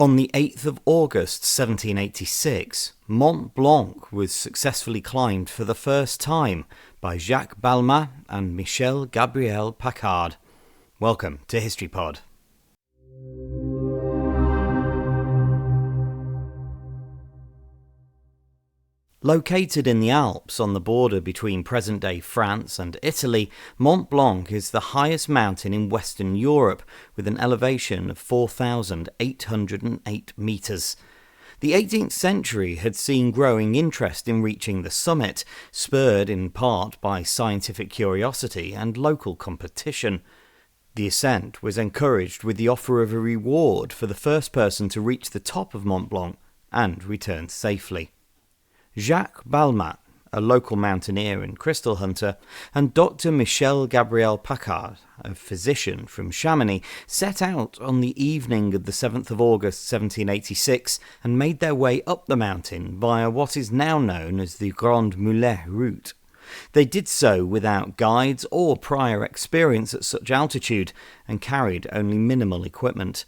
On the 8th of August 1786, Mont Blanc was successfully climbed for the first time by Jacques Balmat and Michel-Gabriel Paccard. Welcome to History Pod. Located in the Alps on the border between present-day France and Italy, Mont Blanc is the highest mountain in Western Europe with an elevation of 4,808 metres. The 18th century had seen growing interest in reaching the summit, spurred in part by scientific curiosity and local competition. The ascent was encouraged with the offer of a reward for the first person to reach the top of Mont Blanc and return safely. Jacques Balmat, a local mountaineer and crystal hunter, and Dr. Michel-Gabriel Paccard, a physician from Chamonix, set out on the evening of the 7th of August 1786 and made their way up the mountain via what is now known as the Grande Mulette route. They did so without guides or prior experience at such altitude and carried only minimal equipment.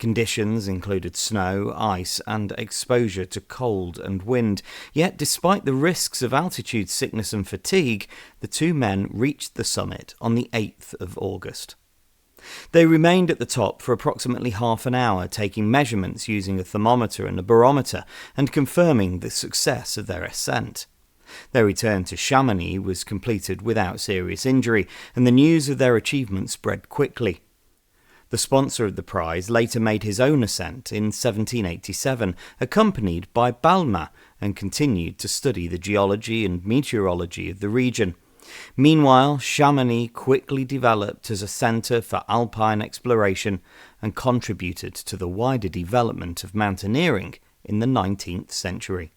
Conditions included snow, ice, and exposure to cold and wind, yet despite the risks of altitude sickness and fatigue, the two men reached the summit on the 8th of August. They remained at the top for approximately half an hour, taking measurements using a thermometer and a barometer and confirming the success of their ascent. Their return to Chamonix was completed without serious injury, and the news of their achievement spread quickly. The sponsor of the prize later made his own ascent in 1787, accompanied by Balmat, and continued to study the geology and meteorology of the region. Meanwhile, Chamonix quickly developed as a centre for alpine exploration and contributed to the wider development of mountaineering in the 19th century.